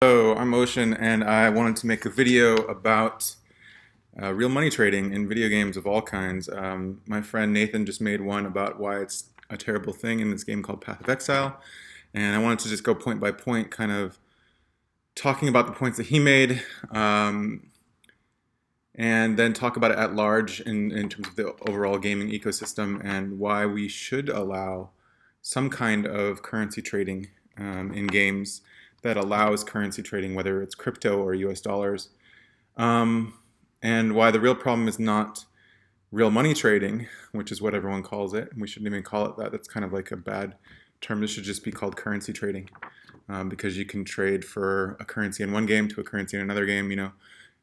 Hello, I'm Ocean, and I wanted to make a video about real money trading in video games of all kinds. My friend Nathan just made one about why it's a terrible thing in this game called Path of Exile, and I wanted to just go point by point, kind of talking about the points that he made, and then talk about it at large in terms of the overall gaming ecosystem and why we should allow some kind of currency trading in games that allows currency trading, whether it's crypto or US dollars, and why the real problem is not real money trading, which is what everyone calls it. We shouldn't even call it that. That's kind of like a bad term. This should just be called currency trading, because you can trade for a currency in one game to a currency in another game. You know,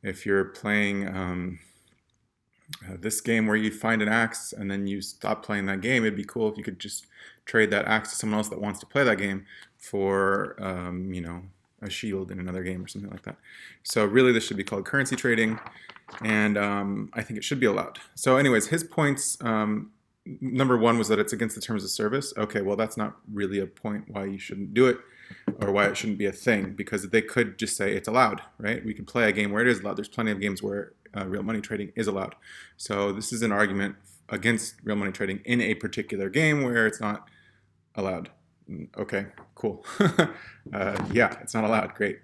if you're playing this game where you find an axe and then you stop playing that game, it'd be cool if you could just trade that axe to someone else that wants to play that game for, a shield in another game or something like that. So really this should be called currency trading, and I think it should be allowed. So anyways, his points, number one was that it's against the terms of service. Okay, well that's not really a point why you shouldn't do it or why it shouldn't be a thing, because they could just say it's allowed, right? We can play a game where it is allowed. There's plenty of games where real money trading is allowed. So this is an argument against real money trading in a particular game where it's not allowed. Okay, cool. Yeah, it's not allowed. Great.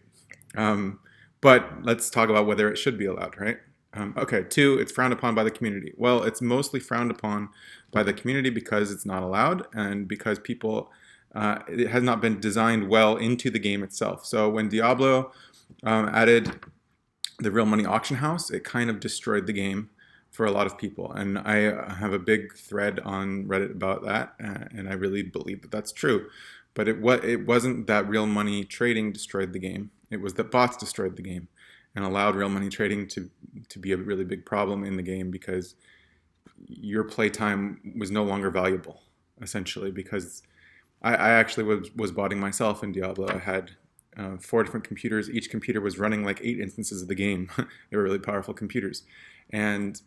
But let's talk about whether it should be allowed, right? Okay, two, it's frowned upon by the community. Well, it's mostly frowned upon by the community because it's not allowed and because people, it has not been designed well into the game itself. So when Diablo added the real money auction house, it kind of destroyed the game for a lot of people. And I have a big thread on Reddit about that, and I really believe that that's true. But it wasn't that real money trading destroyed the game. It was that bots destroyed the game and allowed real money trading to be a really big problem in the game, because your playtime was no longer valuable, essentially, because I actually was botting myself in Diablo. I had 4 different computers. Each computer was running like 8 instances of the game. They were really powerful computers. And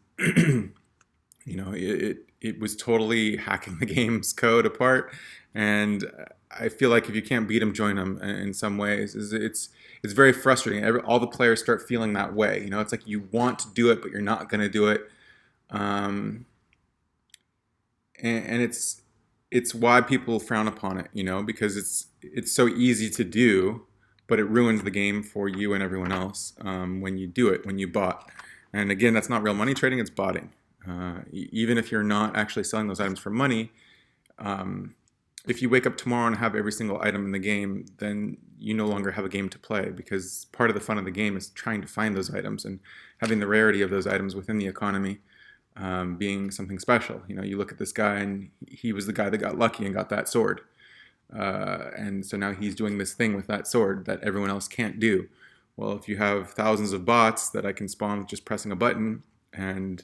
it was totally hacking the game's code apart. And I feel like if you can't beat them, join them in some ways. It's very frustrating. All the players start feeling that way. You know, it's like you want to do it, but you're not going to do it. And it's why people frown upon it, you know, because it's so easy to do, but it ruins the game for you and everyone else when you do it, when you bot. And again, that's not real money trading, it's botting. Even if you're not actually selling those items for money, if you wake up tomorrow and have every single item in the game, then you no longer have a game to play, because part of the fun of the game is trying to find those items and having the rarity of those items within the economy being something special. You know, you look at this guy and he was the guy that got lucky and got that sword. And so now he's doing this thing with that sword that everyone else can't do. Well, if you have thousands of bots that I can spawn with just pressing a button and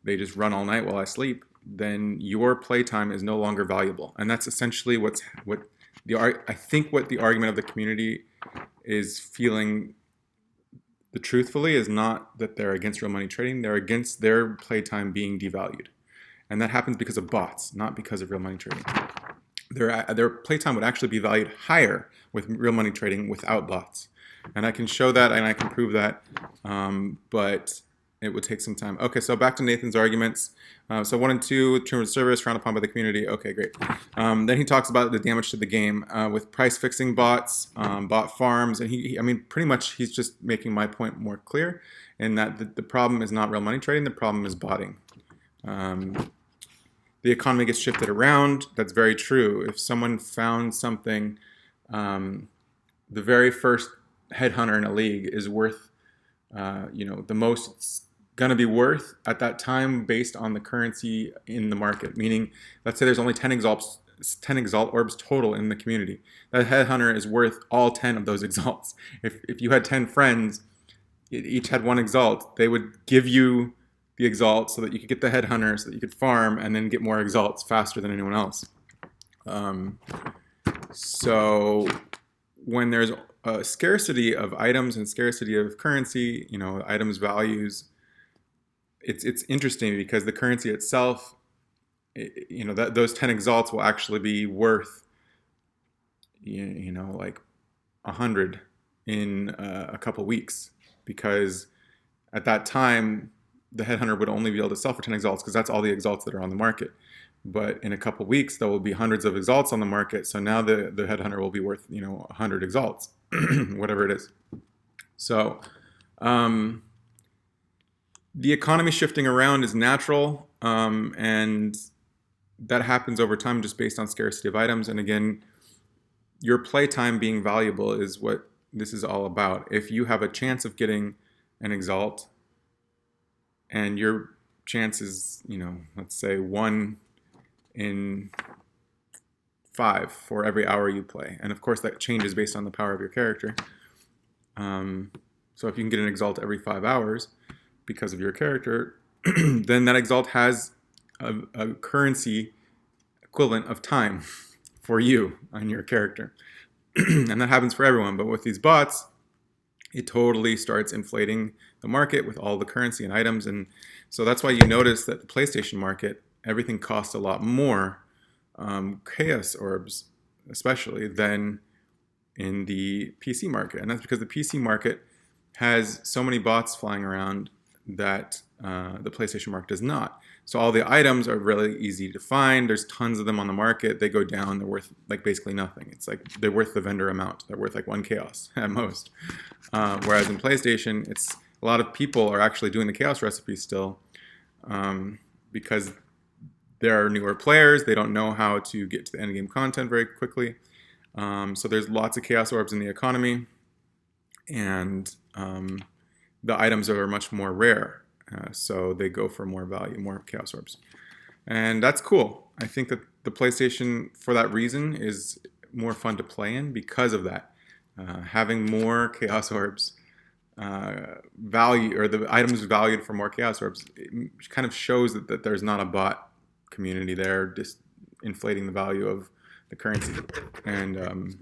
they just run all night while I sleep, then your playtime is no longer valuable. And that's essentially what I think what the argument of the community is feeling truthfully is not that they're against real money trading, they're against their playtime being devalued. And that happens because of bots, not because of real money trading. Their playtime would actually be valued higher with real money trading without bots. And I can show that and I can prove that, but it would take some time. Okay, so back to Nathan's arguments. So 1 and 2, terms of service, frowned upon by the community. Okay, great. Then he talks about the damage to the game with price fixing bots, bot farms, and I mean, pretty much he's just making my point more clear in that the problem is not real money trading, the problem is botting. The economy gets shifted around. That's very true. If someone found something, the very first headhunter in a league is worth, the most it's going to be worth at that time based on the currency in the market. Meaning, let's say there's only 10 exalt orbs total in the community. That headhunter is worth all 10 of those exalts. If you had 10 friends, each had 1 exalt, they would give you the exalt so that you could get the headhunter, so that you could farm and then get more exalts faster than anyone else. So when there's a scarcity of items and scarcity of currency, items values, it's interesting because the currency itself, those 10 exalts will actually be worth, like 100 in a couple weeks, because at that time the headhunter would only be able to sell for 10 exalts because that's all the exalts that are on the market. But in a couple weeks there will be hundreds of exalts on the market, so now the headhunter will be worth 100 exalts, whatever it is. So the economy shifting around is natural, and that happens over time just based on scarcity of items. And again, your playtime being valuable is what this is all about. If you have a chance of getting an exalt and your chance is, let's say 1 in 5 for every hour you play, and of course that changes based on the power of your character. So if you can get an exalt every 5 hours because of your character, then that exalt has a currency equivalent of time for you on your character. And that happens for everyone. But with these bots, it totally starts inflating the market with all the currency and items. And so that's why you notice that the PlayStation market, everything costs a lot more, chaos orbs especially, than in the PC market. And that's because the PC market has so many bots flying around that the PlayStation market does not. So all the items are really easy to find. There's tons of them on the market. They go down. They're worth like basically nothing. It's like they're worth the vendor amount. They're worth like 1 chaos at most. Whereas in PlayStation, it's a lot of people are actually doing the chaos recipe still, because there are newer players. They don't know how to get to the end game content very quickly. So there's lots of chaos orbs in the economy, and the items are much more rare. So they go for more value, more chaos orbs. And that's cool. I think that the PlayStation, for that reason, is more fun to play in because of that. Having more chaos orbs value, or the items valued for more chaos orbs, it kind of shows that there's not a bot community there just inflating the value of the currency and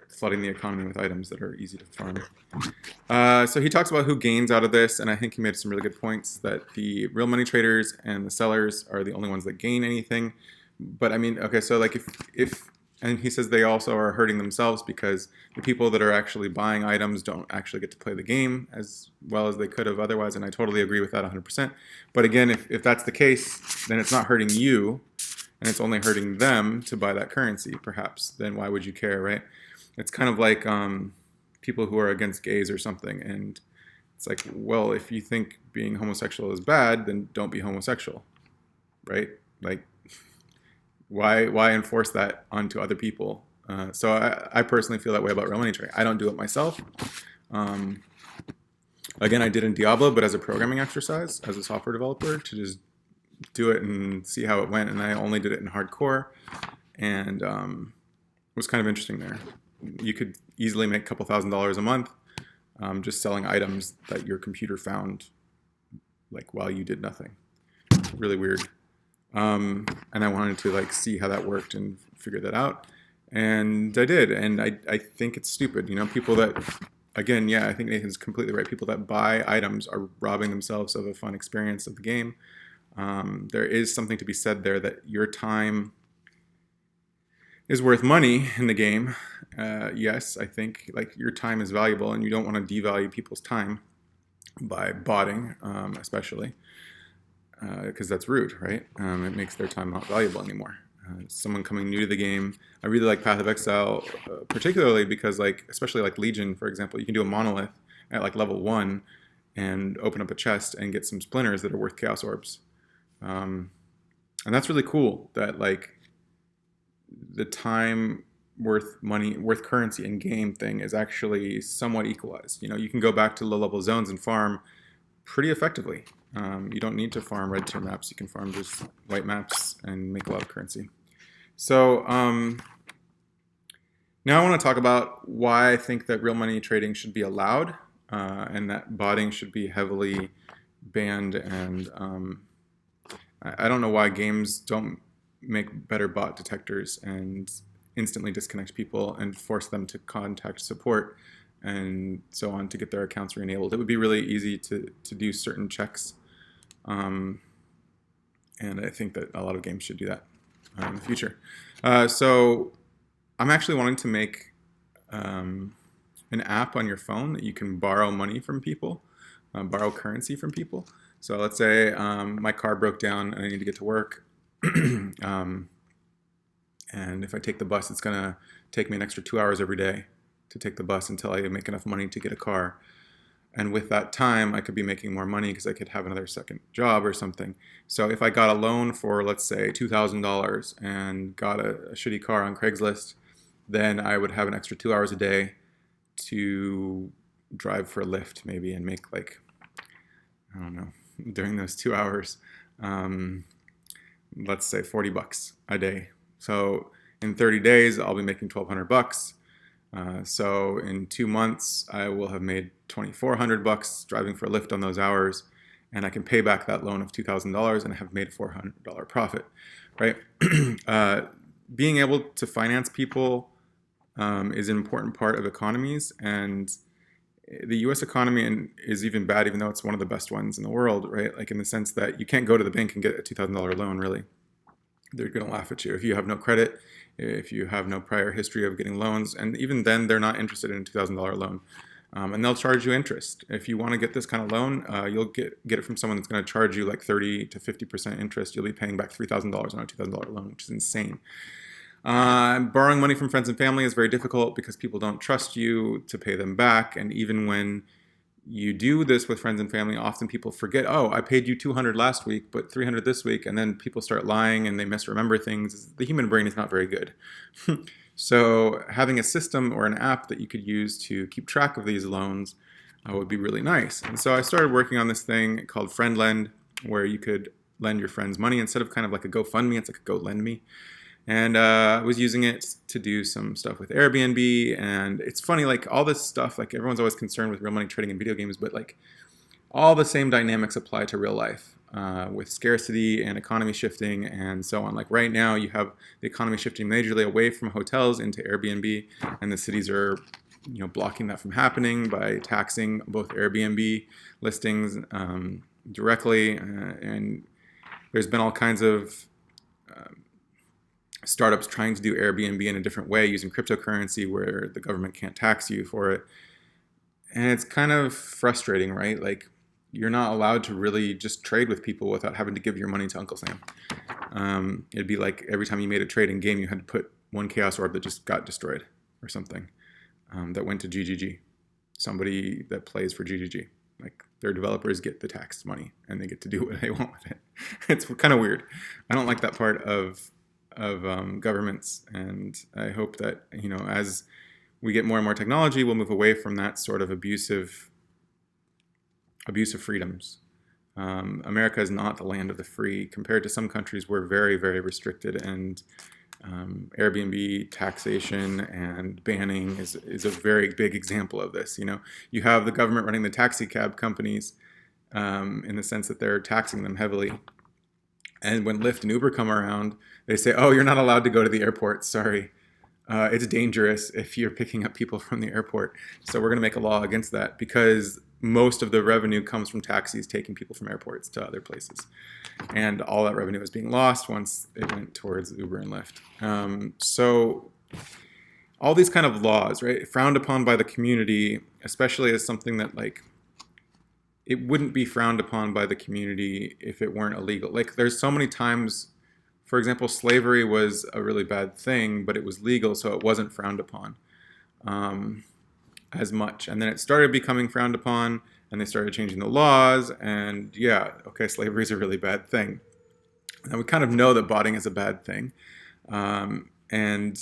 flooding the economy with items that are easy to farm. So he talks about who gains out of this, and I think he made some really good points that the real money traders and the sellers are the only ones that gain anything. But I mean, okay, so like if and he says they also are hurting themselves because the people that are actually buying items don't actually get to play the game as well as they could have otherwise, and I totally agree with that 100%. But again, if that's the case, then it's not hurting you, and it's only hurting them to buy that currency, perhaps. Then why would you care, right? It's kind of like people who are against gays or something, and it's like, well, if you think being homosexual is bad, then don't be homosexual, right? Like, why enforce that onto other people? So I personally feel that way about real money trading. I don't do it myself. Again, I did in Diablo, but as a programming exercise, as a software developer, to just do it and see how it went. And I only did it in hardcore, and it was kind of interesting there. You could easily make a couple $1,000s a month just selling items that your computer found like while you did nothing. Really weird. And I wanted to like see how that worked and figure that out. And I did. And I think it's stupid. People that, again, yeah, I think Nathan's completely right. People that buy items are robbing themselves of a fun experience of the game. There is something to be said there that your time is worth money in the game. Yes, I think like your time is valuable, and you don't want to devalue people's time by botting, especially because that's rude, right? It makes their time not valuable anymore. Someone coming new to the game, I really like Path of Exile, particularly because like, especially like Legion, for example, you can do a monolith at like level 1 and open up a chest and get some splinters that are worth chaos orbs. And that's really cool that like the time worth money, worth currency in game thing is actually somewhat equalized. You can go back to low level zones and farm pretty effectively. You don't need to farm red tier maps. You can farm just white maps and make a lot of currency. So now I want to talk about why I think that real money trading should be allowed, and that botting should be heavily banned. And I don't know why games don't make better bot detectors and instantly disconnect people and force them to contact support and so on to get their accounts re-enabled. It would be really easy to do certain checks, and I think that a lot of games should do that in the future. So I'm actually wanting to make an app on your phone that you can borrow money from people, borrow currency from people. So let's say my car broke down and I need to get to work. um, and if I take the bus, it's going to take me an extra 2 hours every day to take the bus until I make enough money to get a car. And with that time, I could be making more money because I could have another second job or something. So if I got a loan for, let's say, $2,000 and got a shitty car on Craigslist, then I would have an extra 2 hours a day to drive for a Lyft maybe and make like, I don't know, during those 2 hours, let's say $40 a day. So in 30 days, I'll be making $1,200. So in 2 months, I will have made $2,400 driving for a Lyft on those hours, and I can pay back that loan of $2,000 and I have made a $400 profit, right? Being able to finance people is an important part of economies, and the U.S. economy is even bad, even though it's one of the best ones in the world, right? Like in the sense that you can't go to the bank and get a $2,000 loan, really. They're going to laugh at you if you have no credit, if you have no prior history of getting loans, and even then they're not interested in a $2,000 loan, and they'll charge you interest. If you want to get this kind of loan, you'll get it from someone that's going to charge you like 30 to 50% interest. You'll be paying back $3,000 on a $2,000 loan, which is insane. Borrowing money from friends and family is very difficult because people don't trust you to pay them back, and even when you do this with friends and family, often people forget, oh, I paid you $200 last week, but $300 this week, and then people start lying and they misremember things. The human brain is not very good. So having a system or an app that you could use to keep track of these loans would be really nice. And so I started working on this thing called FriendLend, where you could lend your friends money instead of kind of like a GoFundMe, it's like a GoLendMe. And I was using it to do some stuff with Airbnb. And it's funny, like all this stuff, like everyone's always concerned with real money trading in video games, but like all the same dynamics apply to real life with scarcity and economy shifting and so on. Like right now, you have the economy shifting majorly away from hotels into Airbnb, and the cities are, blocking that from happening by taxing both Airbnb listings directly. And there's been all kinds of startups trying to do Airbnb in a different way using cryptocurrency where the government can't tax you for it. And it's kind of frustrating, right? Like you're not allowed to really just trade with people without having to give your money to Uncle Sam. It'd be like every time you made a trade in game, you had to put one chaos orb that just got destroyed or something that went to GGG. Somebody that plays for GGG. Like their developers get the tax money and they get to do what they want with it. It's kind of weird. I don't like that part of governments, and I hope that as we get more and more technology, we'll move away from that sort of abusive freedoms. America is not the land of the free. Compared to some countries, we're very, very restricted, and Airbnb taxation and banning is a very big example of this. You have the government running the taxi cab companies in the sense that they're taxing them heavily. And when Lyft and Uber come around, they say, oh, you're not allowed to go to the airport. Sorry. It's dangerous if you're picking up people from the airport. So we're going to make a law against that because most of the revenue comes from taxis taking people from airports to other places. And all that revenue is being lost once it went towards Uber and Lyft. So all these kind of laws, right, frowned upon by the community, especially as something that it wouldn't be frowned upon by the community if it weren't illegal. Like there's so many times, for example, slavery was a really bad thing, but it was legal, so it wasn't frowned upon as much. And then it started becoming frowned upon, and they started changing the laws, and slavery is a really bad thing. And we kind of know that botting is a bad thing. And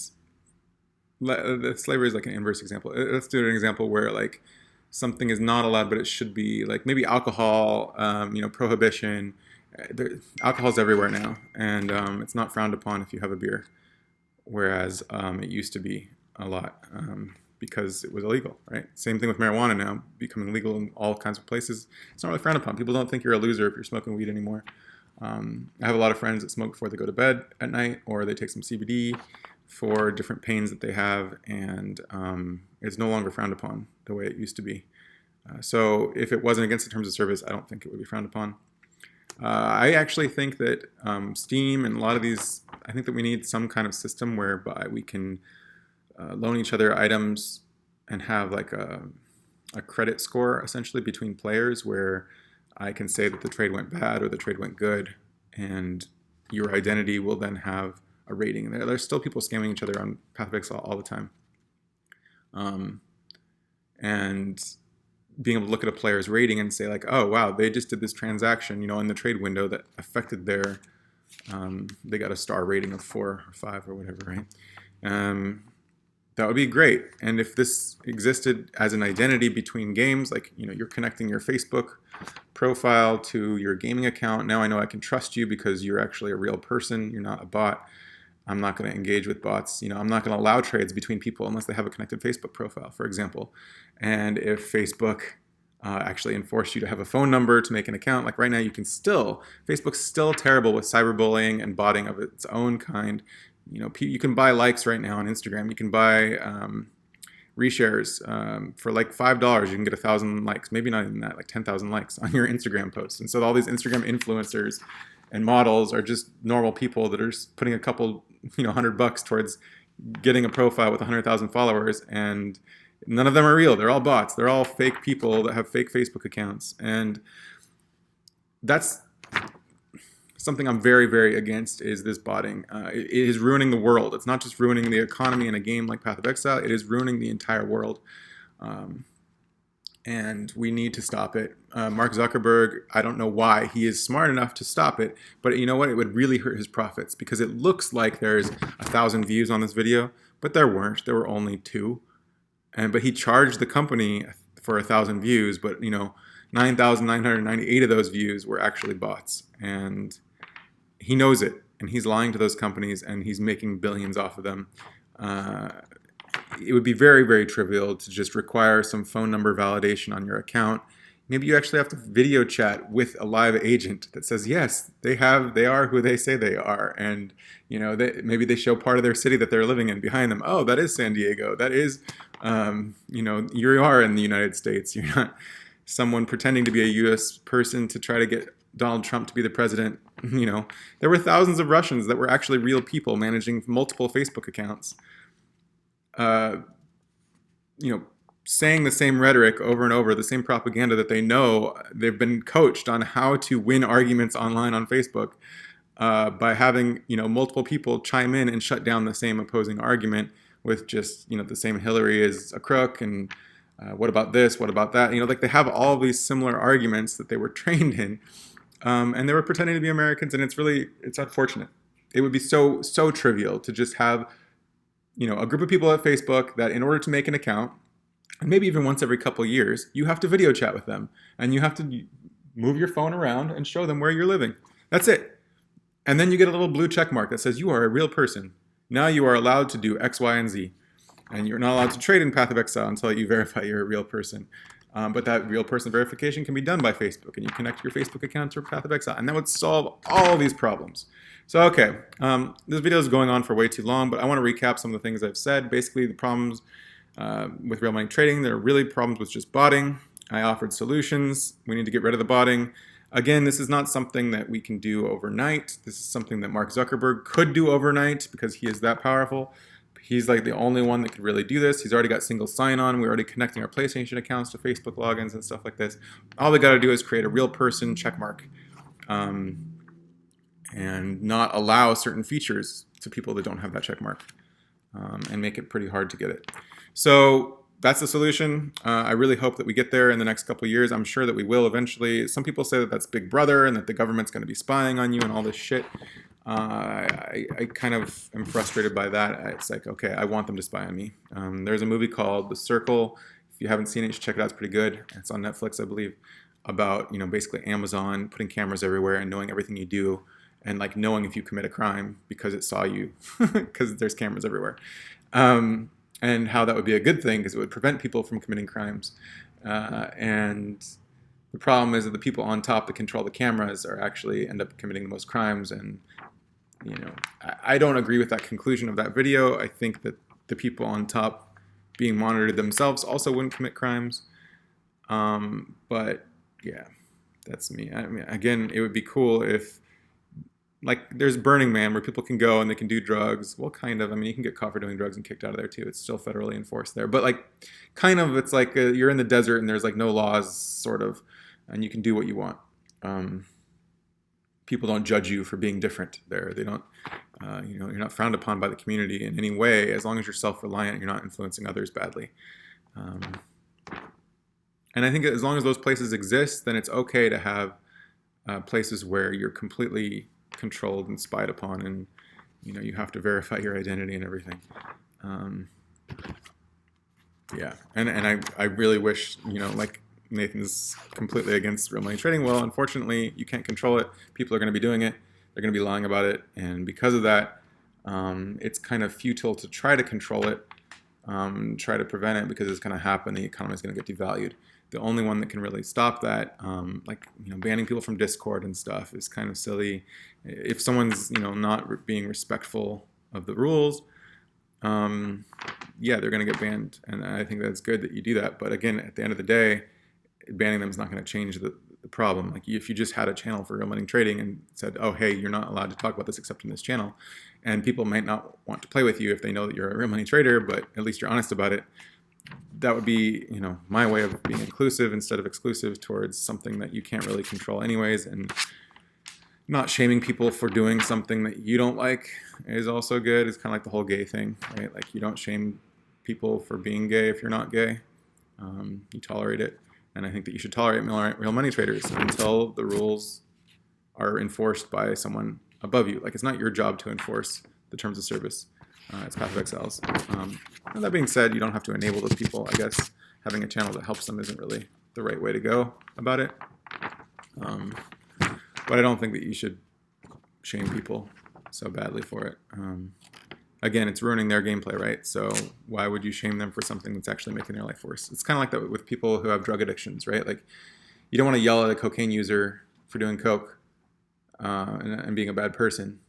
slavery is like an inverse example. Let's do an example where something is not allowed, but it should be, like maybe alcohol, prohibition. Alcohol's everywhere now, and it's not frowned upon if you have a beer, whereas it used to be a lot because it was illegal, right? Same thing with marijuana now, becoming legal in all kinds of places. It's not really frowned upon. People don't think you're a loser if you're smoking weed anymore. I have a lot of friends that smoke before they go to bed at night, or they take some CBD for different pains that they have, and it's no longer frowned upon the way it used to be. So if it wasn't against the terms of service, I don't think it would be frowned upon. I actually think that Steam and a lot of these, I think that we need some kind of system whereby we can loan each other items and have like a credit score essentially between players where I can say that the trade went bad or the trade went good, and your identity will then have a rating. There's still people scamming each other on Path all the time. And being able to look at a player's rating and say like, oh wow, they just did this transaction, in the trade window that affected their, they got a star rating of 4 or 5 or whatever, right? That would be great. And if this existed as an identity between games, like, you're connecting your Facebook profile to your gaming account. Now I know I can trust you because you're actually a real person. You're not a bot. I'm not going to engage with bots. I'm not going to allow trades between people unless they have a connected Facebook profile, for example. And if Facebook actually enforced you to have a phone number to make an account, like right now Facebook's still terrible with cyberbullying and botting of its own kind. You can buy likes right now on Instagram. You can buy reshares for like $5. You can get 1,000 likes, maybe not even that, like 10,000 likes on your Instagram posts. And so all these Instagram influencers and models are just normal people that are putting a couple, $100 towards getting a profile with 100,000 followers, and none of them are real. They're all bots. They're all fake people that have fake Facebook accounts, and that's something I'm very, very against, is this botting. It is ruining the world. It's not just ruining the economy in a game like Path of Exile. It is ruining the entire world. And we need to stop it. Mark Zuckerberg, I don't know why. He is smart enough to stop it, but you know what? It would really hurt his profits, because it looks like there's 1,000 views on this video, but there weren't. There were only 2. But he charged the company for 1,000 views, but 9,998 of those views were actually bots. And he knows it, and he's lying to those companies, and he's making billions off of them. It would be very, very trivial to just require some phone number validation on your account. Maybe you actually have to video chat with a live agent that says, yes, they are who they say they are. And, maybe they show part of their city that they're living in behind them. Oh, that is San Diego. That is, you are in the United States. You're not someone pretending to be a U.S. person to try to get Donald Trump to be the president. There were thousands of Russians that were actually real people managing multiple Facebook accounts. Saying the same rhetoric over and over, the same propaganda that they know. They've been coached on how to win arguments online on Facebook by having, multiple people chime in and shut down the same opposing argument with just, the same Hillary is a crook, and what about this, what about that? They have all these similar arguments that they were trained in, and they were pretending to be Americans, and it's unfortunate. It would be so trivial to just have a group of people at Facebook that, in order to make an account, and maybe even once every couple of years, you have to video chat with them, and you have to move your phone around and show them where you're living. That's it. And then you get a little blue check mark that says you are a real person. Now you are allowed to do X, Y, and Z. And you're not allowed to trade in Path of Exile until you verify you're a real person. But that real person verification can be done by Facebook, and you connect your Facebook account to Path of Exile, and that would solve all these problems. So, okay, this video is going on for way too long, but I want to recap some of the things I've said. Basically, the problems with real money trading, there are really problems with just botting. I offered solutions. We need to get rid of the botting. Again, this is not something that we can do overnight. This is something that Mark Zuckerberg could do overnight because he is that powerful. He's like the only one that could really do this. He's already got single sign-on. We're already connecting our PlayStation accounts to Facebook logins and stuff like this. All we got to do is create a real person checkmark and not allow certain features to people that don't have that checkmark and make it pretty hard to get it. So that's the solution. I really hope that we get there in the next couple of years. I'm sure that we will eventually. Some people say that that's Big Brother and that the government's going to be spying on you and all this shit. I kind of am frustrated by that. It's like, okay, I want them to spy on me. There's a movie called The Circle. If you haven't seen it, you should check it out. It's pretty good. It's on Netflix, I believe, about, basically Amazon putting cameras everywhere and knowing everything you do, and like knowing if you commit a crime because it saw you, because there's cameras everywhere. And how that would be a good thing because it would prevent people from committing crimes. And the problem is that the people on top that control the cameras are actually end up committing the most crimes. And, I don't agree with that conclusion of that video. I think that the people on top being monitored themselves also wouldn't commit crimes. But yeah, that's me. I mean, again, it would be cool if like there's Burning Man where people can go and they can do drugs. Well, kind of. I mean, you can get caught for doing drugs and kicked out of there too. It's still federally enforced there. But like, kind of, it's like you're in the desert and there's like no laws, sort of, and you can do what you want. Um, People don't judge you for being different there. They don't, you're not frowned upon by the community in any way as long as you're self-reliant. You're not influencing others badly. Um, and I think as long as those places exist, then it's okay to have places where you're completely controlled and spied upon, and you have to verify your identity and everything. Um, yeah, and I really wish, like Nathan's completely against real money trading. Well, unfortunately, you can't control it. People are going to be doing it. They're going to be lying about it, and because of that, it's kind of futile to try to control it, try to prevent it, because it's going to happen. The economy is going to get devalued. The only one that can really stop that, like banning people from Discord and stuff, is kind of silly. If someone's not being respectful of the rules, yeah, they're going to get banned, and I think that's good that you do that. But again, at the end of the day, banning them is not going to change the problem. Like if you just had a channel for real money trading and said, oh, hey, you're not allowed to talk about this except in this channel, and people might not want to play with you if they know that you're a real money trader, but at least you're honest about it. That would be, my way of being inclusive instead of exclusive towards something that you can't really control anyways, and not shaming people for doing something that you don't like is also good. It's kind of like the whole gay thing, right? Like you don't shame people for being gay if you're not gay. You tolerate it. And I think that you should tolerate real money traders until the rules are enforced by someone above you. Like it's not your job to enforce the terms of service. It's Path of Exiles. And that being said, you don't have to enable those people. I guess having a channel that helps them isn't really the right way to go about it. But I don't think that you should shame people so badly for it. Again, it's ruining their gameplay, right? So why would you shame them for something that's actually making their life worse? It's kind of like that with people who have drug addictions, right? Like you don't want to yell at a cocaine user for doing coke and being a bad person,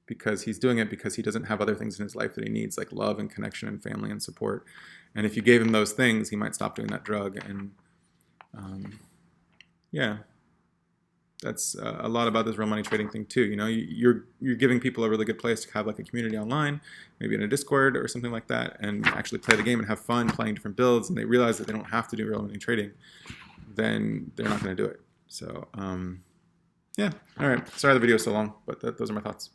because he's doing it because he doesn't have other things in his life that he needs, like love and connection and family and support. And if you gave him those things, he might stop doing that drug. And yeah, that's a lot about this real money trading thing too. You're giving people a really good place to have like a community online, maybe in a Discord or something like that, and actually play the game and have fun playing different builds. And they realize that they don't have to do real money trading, then they're not going to do it. So yeah, all right. Sorry the video is so long, but those are my thoughts.